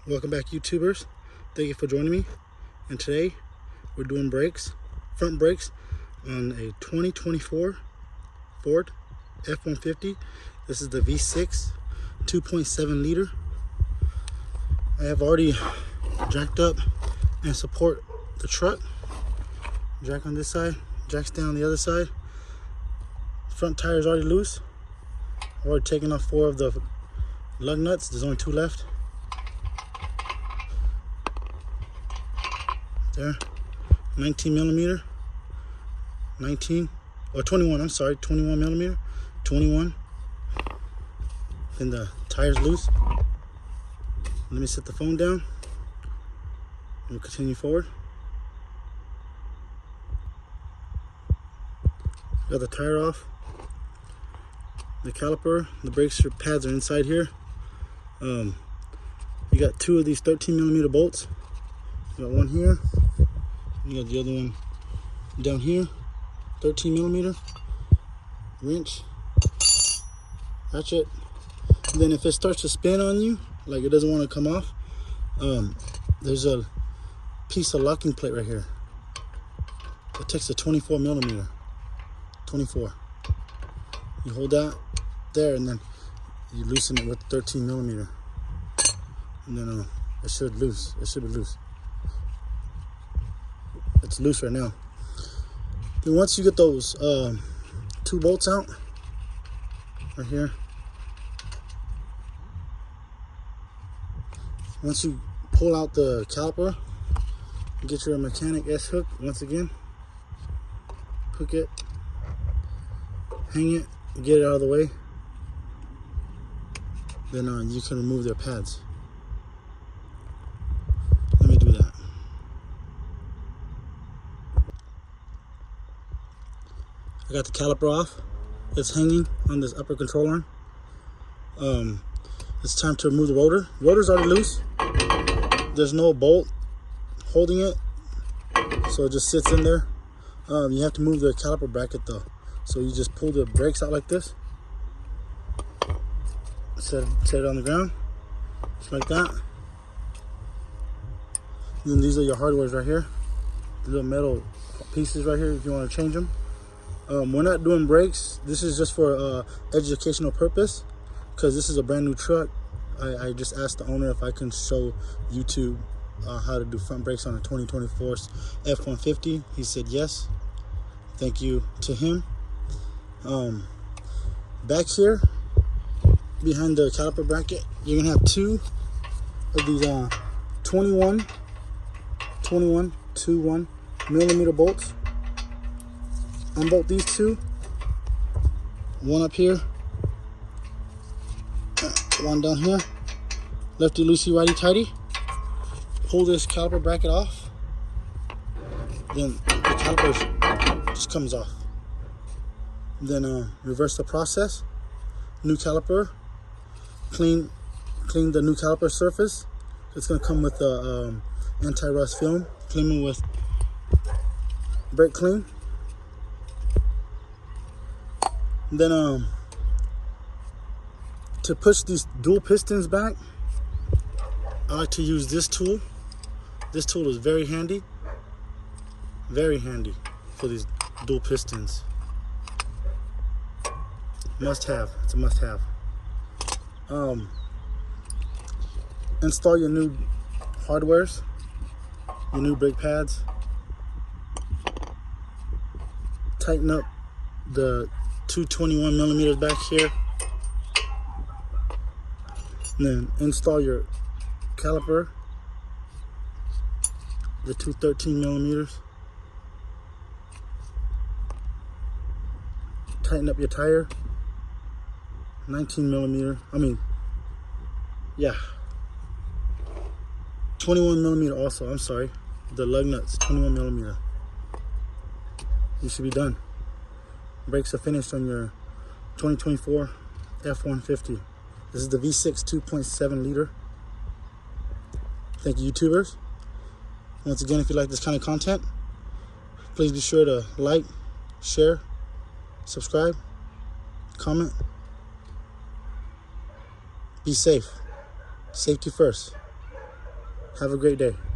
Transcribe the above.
Welcome back, YouTubers. Thank you for joining me. And today we're doing brakes, front brakes on a 2024 Ford F-150. This is the V6 2.7 liter. I have already jacked up and support the truck. Jack on this side, jacks down on the other side. Front tire is already loose. I've already taken off 4 of the lug nuts. There's only 2 left. There, 19 millimeter, 19 or 21. I'm sorry, 21 millimeter, 21. Then the tire's loose. Let me set the phone down. We'll continue forward. Got the tire off. The caliper, the brakes pads are inside here. You got 2 of these 13 millimeter bolts. You got one here. You got the other one down here. 13 millimeter wrench, ratchet. And then if it starts to spin on you, like it doesn't want to come off, there's a piece of locking plate right here. It takes a 24 millimeter. 24. You hold that there, and then you loosen it with 13 millimeter, and then it should loose. It should be loose. It's loose right now. Then once you get those 2 bolts out right here, once you pull out the caliper, get your mechanic S hook once again, hook it, hang it, get it out of the way. Then you can remove their pads. Let me do that. I got the caliper off. It's hanging on this upper control arm. It's time to remove the rotor. Rotor's already loose. There's no bolt holding it, so it just sits in there. You have to move the caliper bracket though. So you just pull the brakes out like this. Set it on the ground, just like that. And then these are your hardwares right here. The little metal pieces right here if you want to change them. We're not doing brakes. This is just for educational purpose, because this is a brand new truck. I just asked the owner if I can show YouTube how to do front brakes on a 2024 F-150. He said yes. Thank you to him. Back here, behind the caliper bracket, you're gonna have 2 of these 21 millimeter bolts. Unbolt these 2, one up here, one down here. Lefty loosey, righty tighty. Pull this caliper bracket off, then the caliper just comes off. Then reverse the process. New caliper, clean the new caliper surface. It's gonna come with the anti-rust film. Clean it with brake clean. And then to push these dual pistons back, I like to use this tool. This tool is very handy for these dual pistons. Must have. It's a must have. Install your new hardwares, your new brake pads. Tighten up the 221 millimeters back here. And then install your caliper, the 213 millimeters. Tighten up your tire. 19 millimeter, 21 millimeter also, I'm sorry. The lug nuts, 21 millimeter. You should be done. Brakes are finished on your 2024 F-150. This is the V6 2.7 liter. Thank you, YouTubers. Once again, if you like this kind of content, please be sure to like, share, subscribe, comment. Be safe. Safety first. Have a great day.